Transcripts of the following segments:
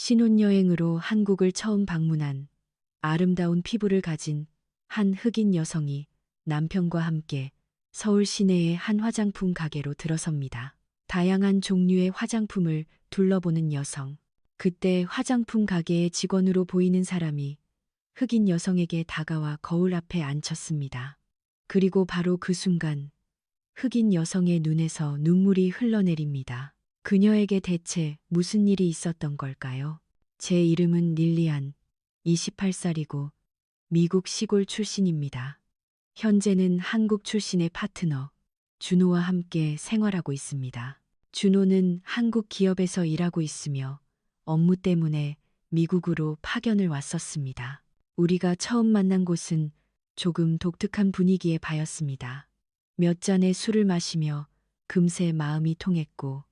신혼여행으로 한국을 처음 방문한 아름다운 피부를 가진 한 흑인 여성이 남편과 함께 서울 시내의 한 화장품 가게로 들어섭니다. 다양한 종류의 화장품을 둘러보는 여성. 그때 화장품 가게의 직원으로 보이는 사람이 흑인 여성에게 다가와 거울 앞에 앉혔습니다. 그리고 바로 그 순간 흑인 여성의 눈에서 눈물이 흘러내립니다. 그녀에게 대체 무슨 일이 있었던 걸까요? 제 이름은 릴리안, 28살이고 미국 시골 출신입니다. 현재는 한국 출신의 파트너, 준호와 함께 생활하고 있습니다. 준호는 한국 기업에서 일하고 있으며 업무 때문에 미국으로 파견을 왔었습니다. 우리가 처음 만난 곳은 조금 독특한 분위기의 바였습니다. 몇 잔의 술을 마시며 금세 마음이 통했고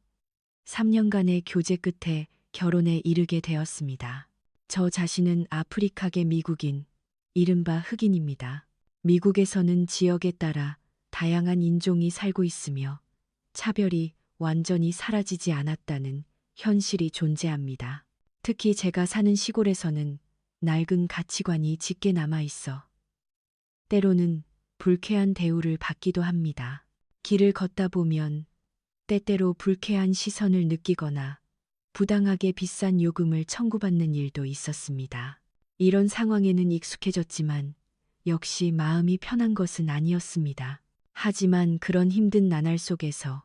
3년간의 교제 끝에 결혼에 이르게 되었습니다. 저 자신은 아프리카계 미국인, 이른바 흑인입니다. 미국에서는 지역에 따라 다양한 인종이 살고 있으며 차별이 완전히 사라지지 않았다는 현실이 존재합니다. 특히 제가 사는 시골에서는 낡은 가치관이 짙게 남아 있어 때로는 불쾌한 대우를 받기도 합니다. 길을 걷다 보면 때때로 불쾌한 시선을 느끼거나 부당하게 비싼 요금을 청구받는 일도 있었습니다. 이런 상황에는 익숙해졌지만 역시 마음이 편한 것은 아니었습니다. 하지만 그런 힘든 나날 속에서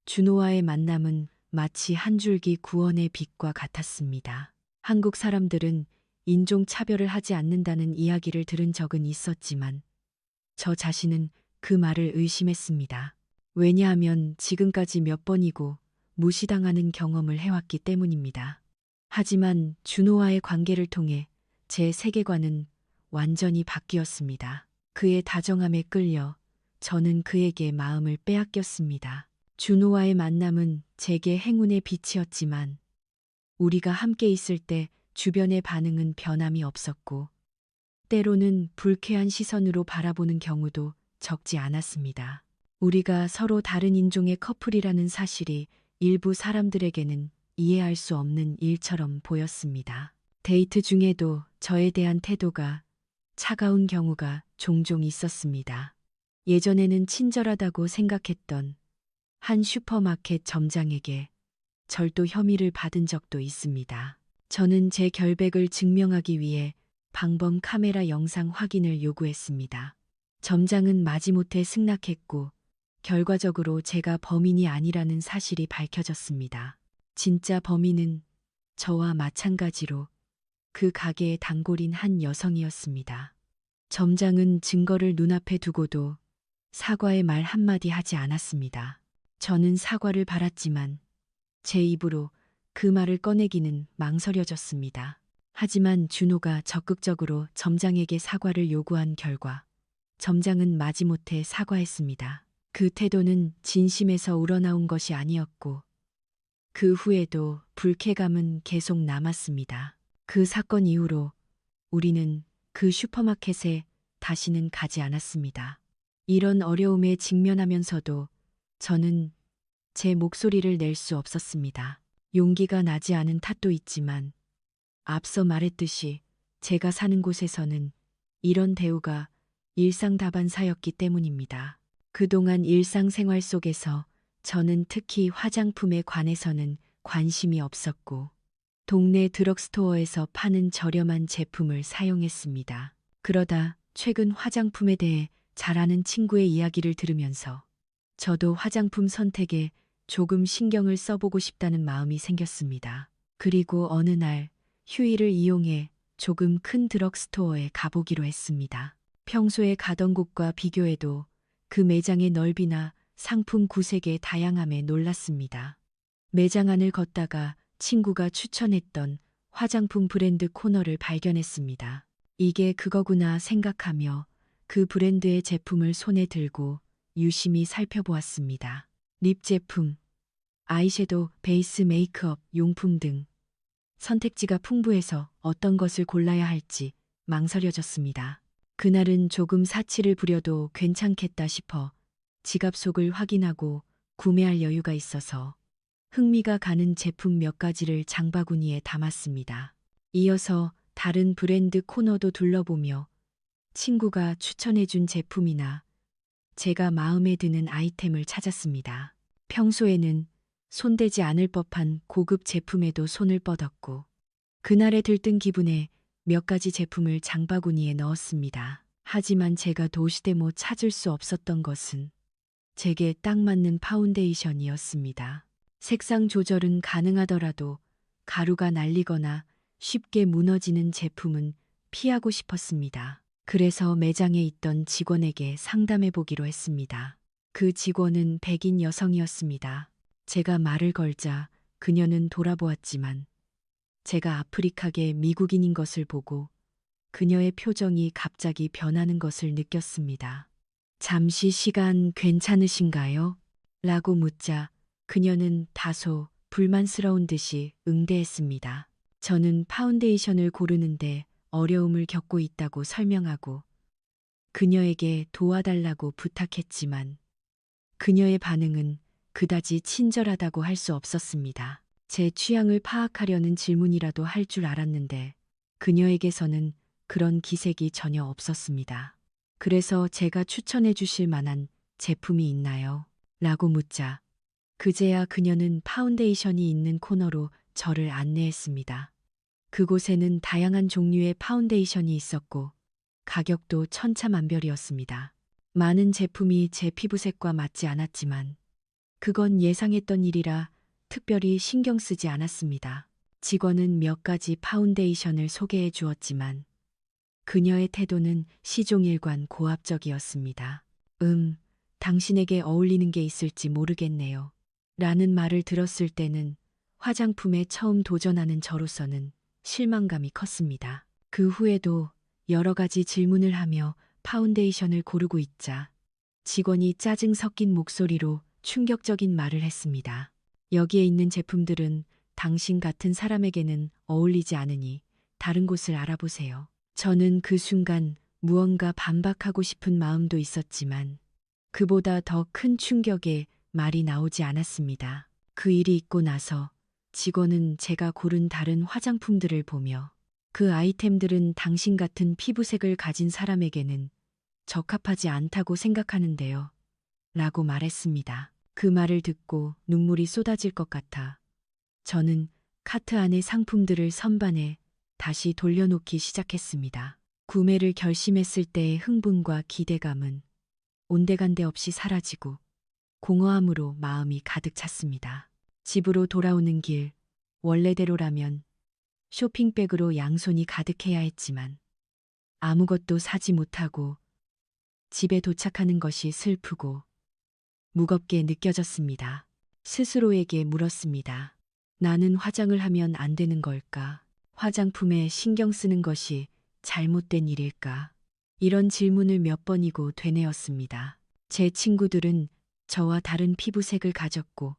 준호와의 만남은 마치 한 줄기 구원의 빛과 같았습니다. 한국 사람들은 인종차별을 하지 않는다는 이야기를 들은 적은 있었지만 저 자신은 그 말을 의심했습니다. 왜냐하면 지금까지 몇 번이고 무시당하는 경험을 해왔기 때문입니다. 하지만 준호와의 관계를 통해 제 세계관은 완전히 바뀌었습니다. 그의 다정함에 끌려 저는 그에게 마음을 빼앗겼습니다. 준호와의 만남은 제게 행운의 빛이었지만 우리가 함께 있을 때 주변의 반응은 변함이 없었고 때로는 불쾌한 시선으로 바라보는 경우도 적지 않았습니다. 우리가 서로 다른 인종의 커플이라는 사실이 일부 사람들에게는 이해할 수 없는 일처럼 보였습니다. 데이트 중에도 저에 대한 태도가 차가운 경우가 종종 있었습니다. 예전에는 친절하다고 생각했던 한 슈퍼마켓 점장에게 절도 혐의를 받은 적도 있습니다. 저는 제 결백을 증명하기 위해 방범 카메라 영상 확인을 요구했습니다. 점장은 마지못해 승낙했고 결과적으로 제가 범인이 아니라는 사실이 밝혀졌습니다. 진짜 범인은 저와 마찬가지로 그 가게의 단골인 한 여성이었습니다. 점장은 증거를 눈앞에 두고도 사과의 말 한마디 하지 않았습니다. 저는 사과를 바랐지만 제 입으로 그 말을 꺼내기는 망설여졌습니다. 하지만 준호가 적극적으로 점장에게 사과를 요구한 결과 점장은 마지못해 사과했습니다. 그 태도는 진심에서 우러나온 것이 아니었고 그 후에도 불쾌감은 계속 남았습니다. 그 사건 이후로 우리는 그 슈퍼마켓에 다시는 가지 않았습니다. 이런 어려움에 직면하면서도 저는 제 목소리를 낼 수 없었습니다. 용기가 나지 않은 탓도 있지만 앞서 말했듯이 제가 사는 곳에서는 이런 대우가 일상다반사였기 때문입니다. 그동안 일상생활 속에서 저는 특히 화장품에 관해서는 관심이 없었고 동네 드럭스토어에서 파는 저렴한 제품을 사용했습니다. 그러다 최근 화장품에 대해 잘 아는 친구의 이야기를 들으면서 저도 화장품 선택에 조금 신경을 써보고 싶다는 마음이 생겼습니다. 그리고 어느 날 휴일을 이용해 조금 큰 드럭스토어에 가보기로 했습니다. 평소에 가던 곳과 비교해도 그 매장의 넓이나 상품 구색의 다양함에 놀랐습니다. 매장 안을 걷다가 친구가 추천했던 화장품 브랜드 코너를 발견했습니다. 이게 그거구나 생각하며 그 브랜드의 제품을 손에 들고 유심히 살펴보았습니다. 립 제품, 아이섀도우, 베이스 메이크업, 용품 등 선택지가 풍부해서 어떤 것을 골라야 할지 망설여졌습니다. 그날은 조금 사치를 부려도 괜찮겠다 싶어 지갑 속을 확인하고 구매할 여유가 있어서 흥미가 가는 제품 몇 가지를 장바구니에 담았습니다. 이어서 다른 브랜드 코너도 둘러보며 친구가 추천해준 제품이나 제가 마음에 드는 아이템을 찾았습니다. 평소에는 손대지 않을 법한 고급 제품에도 손을 뻗었고 그날의 들뜬 기분에 몇 가지 제품을 장바구니에 넣었습니다. 하지만 제가 도시되모 찾을 수 없었던 것은 제게 딱 맞는 파운데이션이었습니다. 색상 조절은 가능하더라도 가루가 날리거나 쉽게 무너지는 제품은 피하고 싶었습니다. 그래서 매장에 있던 직원에게 상담해 보기로 했습니다. 그 직원은 백인 여성이었습니다. 제가 말을 걸자 그녀는 돌아보았지만 제가 아프리카계 미국인인 것을 보고 그녀의 표정이 갑자기 변하는 것을 느꼈습니다. 잠시 시간 괜찮으신가요? 라고 묻자 그녀는 다소 불만스러운 듯이 응대했습니다. 저는 파운데이션을 고르는데 어려움을 겪고 있다고 설명하고 그녀에게 도와달라고 부탁했지만 그녀의 반응은 그다지 친절하다고 할 수 없었습니다. 제 취향을 파악하려는 질문이라도 할 줄 알았는데 그녀에게서는 그런 기색이 전혀 없었습니다. 그래서 제가 추천해 주실 만한 제품이 있나요? 라고 묻자 그제야 그녀는 파운데이션이 있는 코너로 저를 안내했습니다. 그곳에는 다양한 종류의 파운데이션이 있었고 가격도 천차만별이었습니다. 많은 제품이 제 피부색과 맞지 않았지만 그건 예상했던 일이라 특별히 신경 쓰지 않았습니다. 직원은 몇 가지 파운데이션을 소개해 주었지만 그녀의 태도는 시종일관 고압적이었습니다. 당신에게 어울리는 게 있을지 모르겠네요. 라는 말을 들었을 때는 화장품에 처음 도전하는 저로서는 실망감이 컸습니다. 그 후에도 여러 가지 질문을 하며 파운데이션을 고르고 있자 직원이 짜증 섞인 목소리로 충격적인 말을 했습니다. 여기에 있는 제품들은 당신 같은 사람에게는 어울리지 않으니 다른 곳을 알아보세요. 저는 그 순간 무언가 반박하고 싶은 마음도 있었지만 그보다 더 큰 충격에 말이 나오지 않았습니다. 그 일이 있고 나서 직원은 제가 고른 다른 화장품들을 보며 그 아이템들은 당신 같은 피부색을 가진 사람에게는 적합하지 않다고 생각하는데요. 라고 말했습니다. 그 말을 듣고 눈물이 쏟아질 것 같아 저는 카트 안의 상품들을 선반에 다시 돌려놓기 시작했습니다. 구매를 결심했을 때의 흥분과 기대감은 온데간데 없이 사라지고 공허함으로 마음이 가득 찼습니다. 집으로 돌아오는 길, 원래대로라면 쇼핑백으로 양손이 가득해야 했지만 아무것도 사지 못하고 집에 도착하는 것이 슬프고 무겁게 느껴졌습니다. 스스로에게 물었습니다. 나는 화장을 하면 안 되는 걸까? 화장품에 신경 쓰는 것이 잘못된 일일까? 이런 질문을 몇 번이고 되뇌었습니다. 제 친구들은 저와 다른 피부색을 가졌고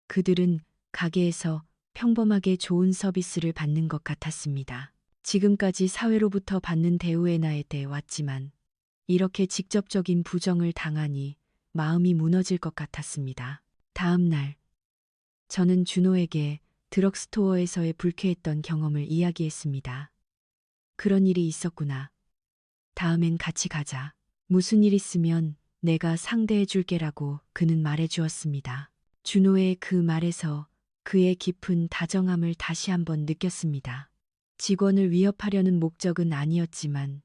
그들은 가게에서 평범하게 좋은 서비스를 받는 것 같았습니다. 지금까지 사회로부터 받는 대우에 나에 대해 왔지만 이렇게 직접적인 부정을 당하니 마음이 무너질 것 같았습니다. 다음 날 저는 준호에게 드럭스토어에서의 불쾌했던 경험을 이야기했습니다. 그런 일이 있었구나. 다음엔 같이 가자. 무슨 일 있으면 내가 상대해 줄게라고 그는 말해 주었습니다. 준호의 그 말에서 그의 깊은 다정함을 다시 한번 느꼈습니다. 직원을 위협하려는 목적은 아니었지만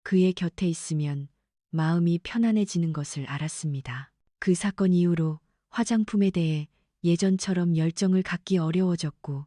그의 곁에 있으면 마음이 편안해지는 것을 알았습니다. 그 사건 이후로 화장품에 대해 예전처럼 열정을 갖기 어려워졌고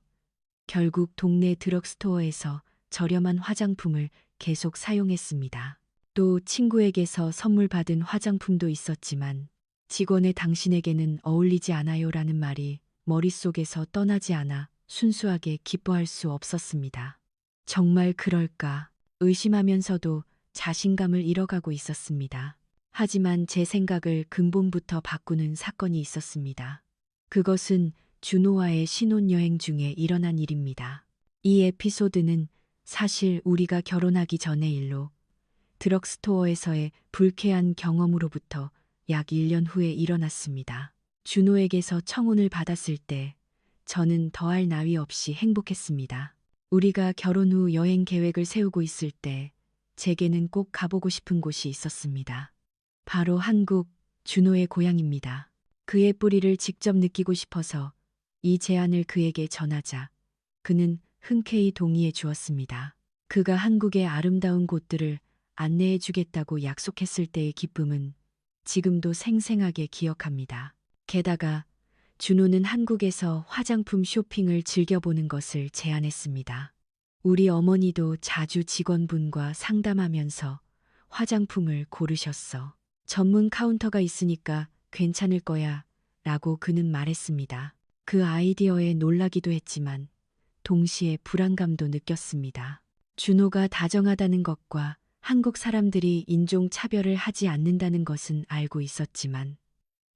결국 동네 드럭스토어에서 저렴한 화장품을 계속 사용했습니다. 또 친구에게서 선물 받은 화장품도 있었지만 직원의 당신에게는 어울리지 않아요라는 말이 머릿속에서 떠나지 않아 순수하게 기뻐할 수 없었습니다. 정말 그럴까 의심하면서도 자신감을 잃어가고 있었습니다. 하지만 제 생각을 근본부터 바꾸는 사건이 있었습니다. 그것은 준호와의 신혼여행 중에 일어난 일입니다. 이 에피소드는 사실 우리가 결혼하기 전의 일로 드럭스토어에서의 불쾌한 경험으로부터 약 1년 후에 일어났습니다. 준호에게서 청혼을 받았을 때 저는 더할 나위 없이 행복했습니다. 우리가 결혼 후 여행 계획을 세우고 있을 때 제게는 꼭 가보고 싶은 곳이 있었습니다. 바로 한국, 준호의 고향입니다. 그의 뿌리를 직접 느끼고 싶어서 이 제안을 그에게 전하자 그는 흔쾌히 동의해 주었습니다. 그가 한국의 아름다운 곳들을 안내해 주겠다고 약속했을 때의 기쁨은 지금도 생생하게 기억합니다. 게다가 준호는 한국에서 화장품 쇼핑을 즐겨보는 것을 제안했습니다. 우리 어머니도 자주 직원분과 상담하면서 화장품을 고르셨어. 전문 카운터가 있으니까 괜찮을 거야 라고 그는 말했습니다. 그 아이디어에 놀라기도 했지만 동시에 불안감도 느꼈습니다. 준호가 다정하다는 것과 한국 사람들이 인종 차별을 하지 않는다는 것은 알고 있었지만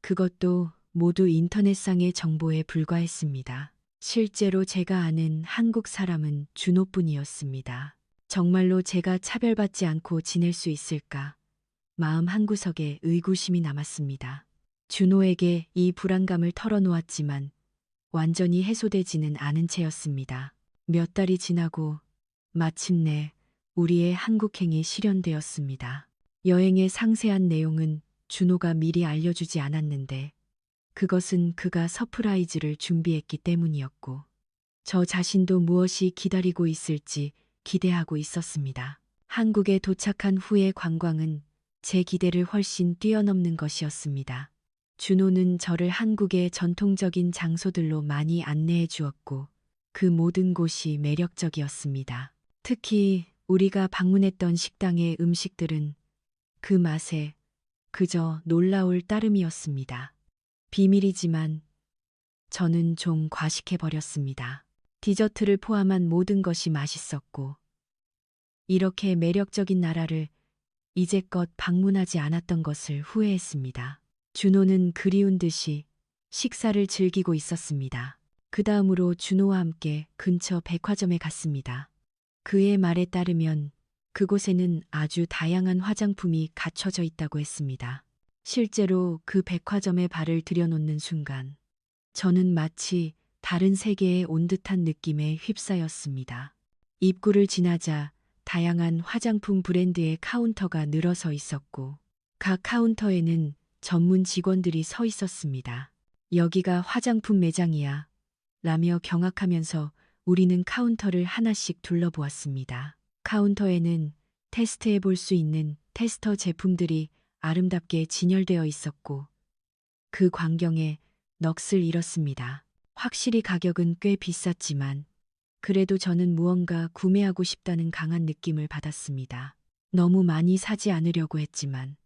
그것도 모두 인터넷상의 정보에 불과했습니다. 실제로 제가 아는 한국 사람은 준호뿐이었습니다. 정말로 제가 차별받지 않고 지낼 수 있을까? 마음 한구석에 의구심이 남았습니다. 준호에게 이 불안감을 털어놓았지만 완전히 해소되지는 않은 채였습니다. 몇 달이 지나고 마침내 우리의 한국행이 실현되었습니다. 여행의 상세한 내용은 준호가 미리 알려주지 않았는데 그것은 그가 서프라이즈를 준비했기 때문이었고 저 자신도 무엇이 기다리고 있을지 기대하고 있었습니다. 한국에 도착한 후의 관광은 제 기대를 훨씬 뛰어넘는 것이었습니다. 준호는 저를 한국의 전통적인 장소들로 많이 안내해 주었고 그 모든 곳이 매력적이었습니다. 특히 우리가 방문했던 식당의 음식들은 그 맛에 그저 놀라울 따름이었습니다. 비밀이지만 저는 좀 과식해 버렸습니다. 디저트를 포함한 모든 것이 맛있었고 이렇게 매력적인 나라를 이제껏 방문하지 않았던 것을 후회했습니다. 준호는 그리운 듯이 식사를 즐기고 있었습니다. 그 다음으로 준호와 함께 근처 백화점에 갔습니다. 그의 말에 따르면 그곳에는 아주 다양한 화장품이 갖춰져 있다고 했습니다. 실제로 그 백화점에 발을 들여놓는 순간 저는 마치 다른 세계에 온 듯한 느낌에 휩싸였습니다. 입구를 지나자 다양한 화장품 브랜드의 카운터가 늘어서 있었고 각 카운터에는 전문 직원들이 서 있었습니다. 여기가 화장품 매장이야 라며 경악하면서 우리는 카운터를 하나씩 둘러보았습니다. 카운터에는 테스트해 볼 수 있는 테스터 제품들이 아름답게 진열되어 있었고 그 광경에 넋을 잃었습니다. 확실히 가격은 꽤 비쌌지만 그래도 저는 무언가 구매하고 싶다는 강한 느낌을 받았습니다. 너무 많이 사지 않으려고 했지만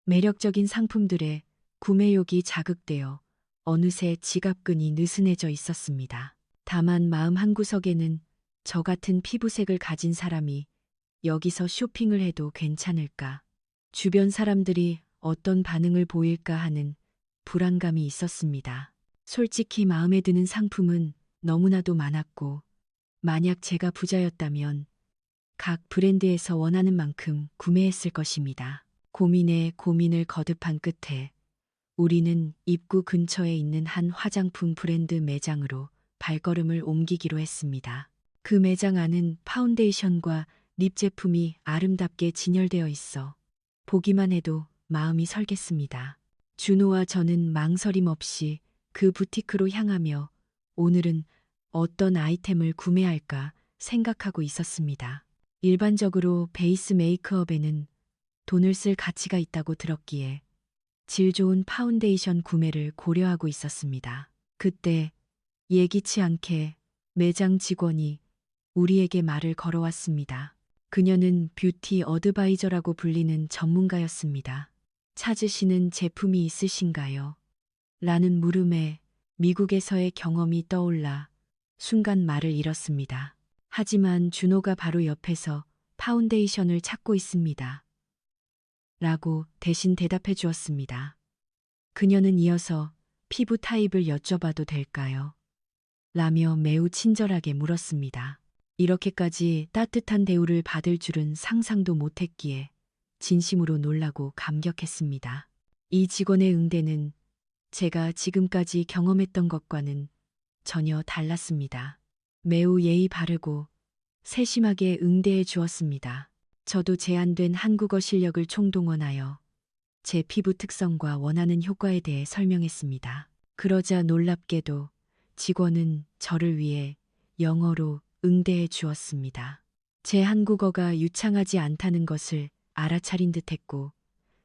매력적인 상품들에 구매욕이 자극되어 어느새 지갑끈이 느슨해져 있었습니다. 다만 마음 한구석에는 저 같은 피부색을 가진 사람이 여기서 쇼핑을 해도 괜찮을까? 주변 사람들이 어떤 반응을 보일까 하는 불안감이 있었습니다. 솔직히 마음에 드는 상품은 너무나도 많았고 만약 제가 부자였다면 각 브랜드에서 원하는 만큼 구매했을 것입니다. 고민에 고민을 거듭한 끝에 우리는 입구 근처에 있는 한 화장품 브랜드 매장으로 발걸음을 옮기기로 했습니다. 그 매장 안은 파운데이션과 립 제품이 아름답게 진열되어 있어 보기만 해도 마음이 설배습니다. 준호와 저는 망설임 없이 그 부티크로 향하며 오늘은 어떤 아이템을 구매할까 생각하고 있었습니다. 일반적으로 베이스 메이크업에는 돈을 쓸 가치가 있다고 들었기에 질 좋은 파운데이션 구매를 고려하고 있었습니다. 그때 예기치 않게 매장 직원이 우리에게 말을 걸어왔습니다. 그녀는 뷰티 어드바이저라고 불리는 전문가였습니다. 찾으시는 제품이 있으신가요? 라는 물음에 미국에서의 경험이 떠올라 순간 말을 잃었습니다. 하지만 준호가 바로 옆에서 파운데이션을 찾고 있습니다. 라고 대신 대답해 주었습니다. 그녀는 이어서 피부 타입을 여쭤봐도 될까요? 라며 매우 친절하게 물었습니다. 이렇게까지 따뜻한 대우를 받을 줄은 상상도 못했기에 진심으로 놀라고 감격했습니다. 이 직원의 응대는 제가 지금까지 경험했던 것과는 전혀 달랐습니다. 매우 예의 바르고 세심하게 응대해 주었습니다. 저도 제한된 한국어 실력을 총동원하여 제 피부 특성과 원하는 효과에 대해 설명했습니다. 그러자 놀랍게도 직원은 저를 위해 영어로 응대해 주었습니다. 제 한국어가 유창하지 않다는 것을 알아차린 듯 했고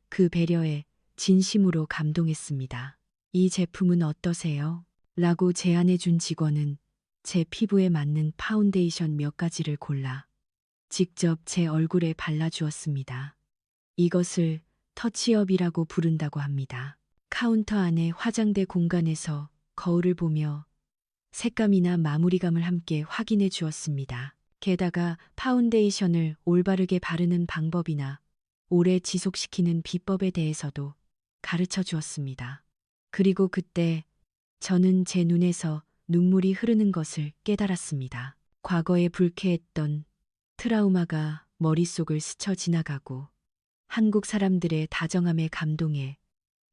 그 배려에 진심으로 감동했습니다. 이 제품은 어떠세요? 라고 제안해 준 직원은 제 피부에 맞는 파운데이션 몇 가지를 골라 직접 제 얼굴에 발라주었습니다. 이것을 터치업이라고 부른다고 합니다. 카운터 안의 화장대 공간에서 거울을 보며 색감이나 마무리감을 함께 확인해 주었습니다. 게다가 파운데이션을 올바르게 바르는 방법이나 오래 지속시키는 비법에 대해서도 가르쳐 주었습니다. 그리고 그때 저는 제 눈에서 눈물이 흐르는 것을 깨달았습니다. 과거에 불쾌했던 트라우마가 머릿속을 스쳐 지나가고 한국 사람들의 다정함에 감동해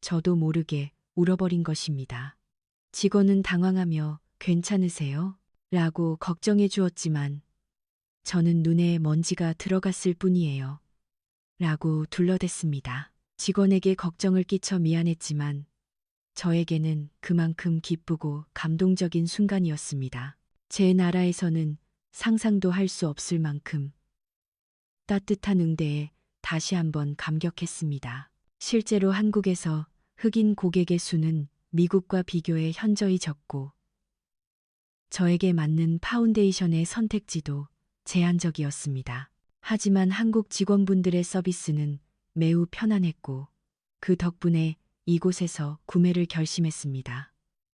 저도 모르게 울어버린 것입니다. 직원은 당황하며 괜찮으세요? 라고 걱정해 주었지만 저는 눈에 먼지가 들어갔을 뿐이에요. 라고 둘러댔습니다. 직원에게 걱정을 끼쳐 미안했지만 저에게는 그만큼 기쁘고 감동적인 순간이었습니다. 제 나라에서는 상상도 할 수 없을 만큼 따뜻한 응대에 다시 한번 감격했습니다. 실제로 한국에서 흑인 고객의 수는 미국과 비교해 현저히 적고 저에게 맞는 파운데이션의 선택지도 제한적이었습니다. 하지만 한국 직원분들의 서비스는 매우 편안했고 그 덕분에 이곳에서 구매를 결심했습니다.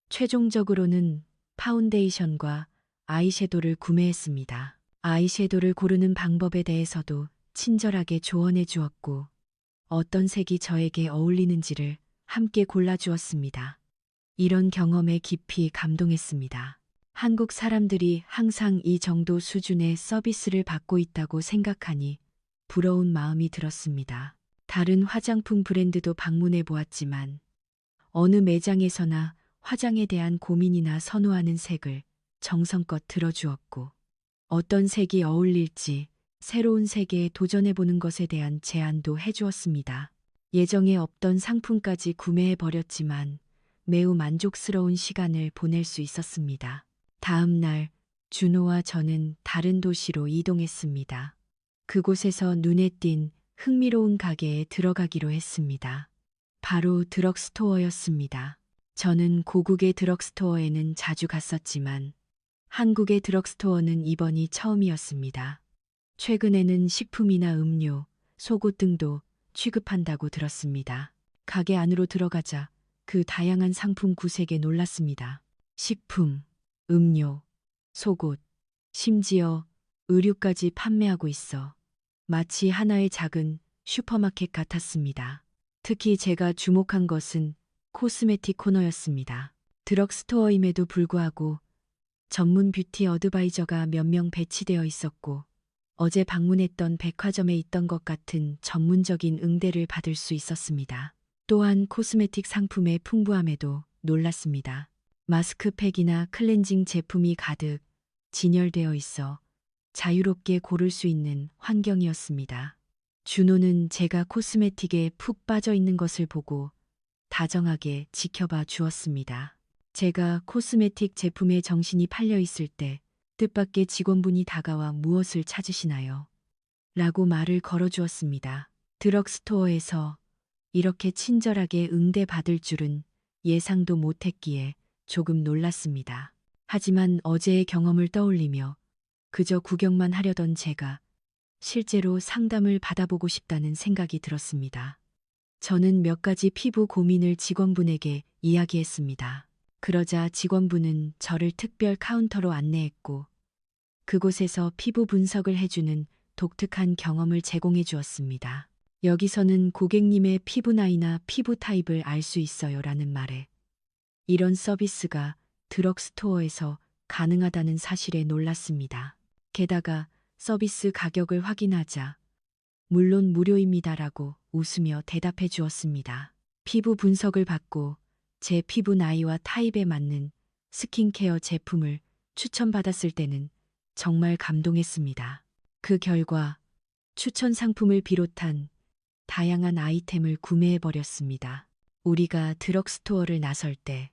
최종적으로는 파운데이션과 아이섀도를 구매했습니다. 아이섀도를 고르는 방법에 대해서도 친절하게 조언해 주었고 어떤 색이 저에게 어울리는지를 함께 골라주었습니다. 이런 경험에 깊이 감동했습니다. 한국 사람들이 항상 이 정도 수준의 서비스를 받고 있다고 생각하니 부러운 마음이 들었습니다. 다른 화장품 브랜드도 방문해 보았지만 어느 매장에서나 화장에 대한 고민이나 선호하는 색을 정성껏 들어주었고 어떤 색이 어울릴지 새로운 색에 도전해보는 것에 대한 제안도 해주었습니다. 예정에 없던 상품까지 구매해 버렸지만 매우 만족스러운 시간을 보낼 수 있었습니다. 다음 날 준호와 저는 다른 도시로 이동했습니다. 그곳에서 눈에 띈 흥미로운 가게에 들어가기로 했습니다. 바로 드럭스토어였습니다. 저는 고국의 드럭스토어에는 자주 갔었지만 한국의 드럭스토어는 이번이 처음이었습니다. 최근에는 식품이나 음료, 속옷 등도 취급한다고 들었습니다. 가게 안으로 들어가자 그 다양한 상품 구색에 놀랐습니다. 식품, 음료, 속옷, 심지어 의류까지 판매하고 있어 마치 하나의 작은 슈퍼마켓 같았습니다. 특히 제가 주목한 것은 코스메틱 코너였습니다. 드럭스토어임에도 불구하고 전문 뷰티 어드바이저가 몇 명 배치되어 있었고 어제 방문했던 백화점에 있던 것 같은 전문적인 응대를 받을 수 있었습니다. 또한 코스메틱 상품의 풍부함에도 놀랐습니다. 마스크팩이나 클렌징 제품이 가득 진열되어 있어 자유롭게 고를 수 있는 환경이었습니다. 준호는 제가 코스메틱에 푹 빠져 있는 것을 보고 다정하게 지켜봐 주었습니다. 제가 코스메틱 제품에 정신이 팔려 있을 때 뜻밖의 직원분이 다가와 무엇을 찾으시나요? 라고 말을 걸어주었습니다. 드럭스토어에서 이렇게 친절하게 응대받을 줄은 예상도 못했기에 조금 놀랐습니다. 하지만 어제의 경험을 떠올리며 그저 구경만 하려던 제가 실제로 상담을 받아보고 싶다는 생각이 들었습니다. 저는 몇 가지 피부 고민을 직원분에게 이야기했습니다. 그러자 직원분은 저를 특별 카운터로 안내했고 그곳에서 피부 분석을 해주는 독특한 경험을 제공해 주었습니다. 여기서는 고객님의 피부 나이나 피부 타입을 알 수 있어요 라는 말에 이런 서비스가 드럭스토어에서 가능하다는 사실에 놀랐습니다. 게다가 서비스 가격을 확인하자 물론 무료입니다라고 웃으며 대답해 주었습니다. 피부 분석을 받고 제 피부 나이와 타입에 맞는 스킨케어 제품을 추천받았을 때는 정말 감동했습니다. 그 결과 추천 상품을 비롯한 다양한 아이템을 구매해버렸습니다. 우리가 드럭스토어를 나설 때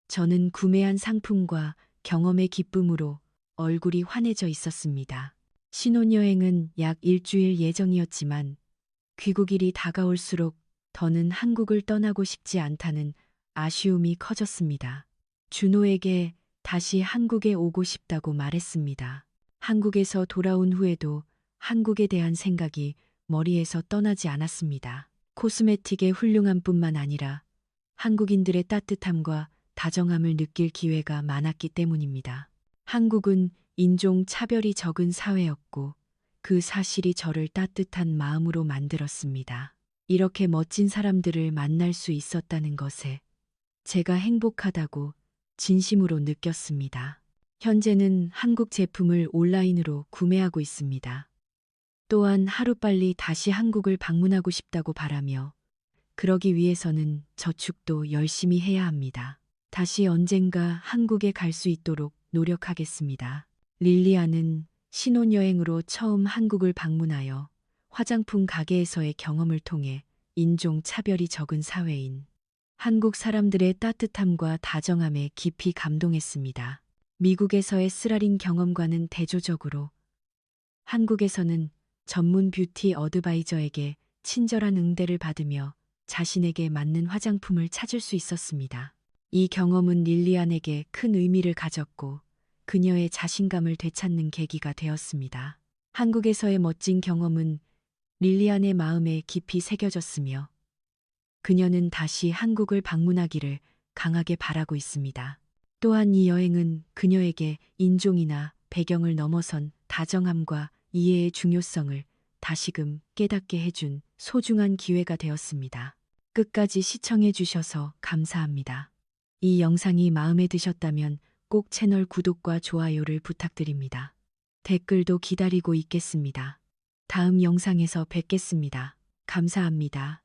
저는 구매한 상품과 경험의 기쁨으로 얼굴이 환해져 있었습니다. 신혼여행은 약 일주일 예정이었지만 귀국일이 다가올수록 더는 한국을 떠나고 싶지 않다는 아쉬움이 커졌습니다. 준호에게 다시 한국에 오고 싶다고 말했습니다. 한국에서 돌아온 후에도 한국에 대한 생각이 머리에서 떠나지 않았습니다. 코스메틱의 훌륭함 뿐만 아니라 한국인들의 따뜻함과 다정함을 느낄 기회가 많았기 때문입니다. 한국은 인종 차별이 적은 사회였고 그 사실이 저를 따뜻한 마음으로 만들었습니다. 이렇게 멋진 사람들을 만날 수 있었다는 것에 제가 행복하다고 진심으로 느꼈습니다. 현재는 한국 제품을 온라인으로 구매하고 있습니다. 또한 하루빨리 다시 한국을 방문하고 싶다고 바라며 그러기 위해서는 저축도 열심히 해야 합니다. 다시 언젠가 한국에 갈 수 있도록 노력하겠습니다. 릴리아는 신혼여행으로 처음 한국을 방문하여 화장품 가게에서의 경험을 통해 인종 차별이 적은 사회인 한국 사람들의 따뜻함과 다정함에 깊이 감동했습니다. 미국에서의 쓰라린 경험과는 대조적으로 한국에서는 전문 뷰티 어드바이저에게 친절한 응대를 받으며 자신에게 맞는 화장품을 찾을 수 있었습니다. 이 경험은 릴리안에게 큰 의미를 가졌고 그녀의 자신감을 되찾는 계기가 되었습니다. 한국에서의 멋진 경험은 릴리안의 마음에 깊이 새겨졌으며 그녀는 다시 한국을 방문하기를 강하게 바라고 있습니다. 또한 이 여행은 그녀에게 인종이나 배경을 넘어선 다정함과 이해의 중요성을 다시금 깨닫게 해준 소중한 기회가 되었습니다. 끝까지 시청해 주셔서 감사합니다. 이 영상이 마음에 드셨다면 꼭 채널 구독과 좋아요를 부탁드립니다. 댓글도 기다리고 있겠습니다. 다음 영상에서 뵙겠습니다. 감사합니다.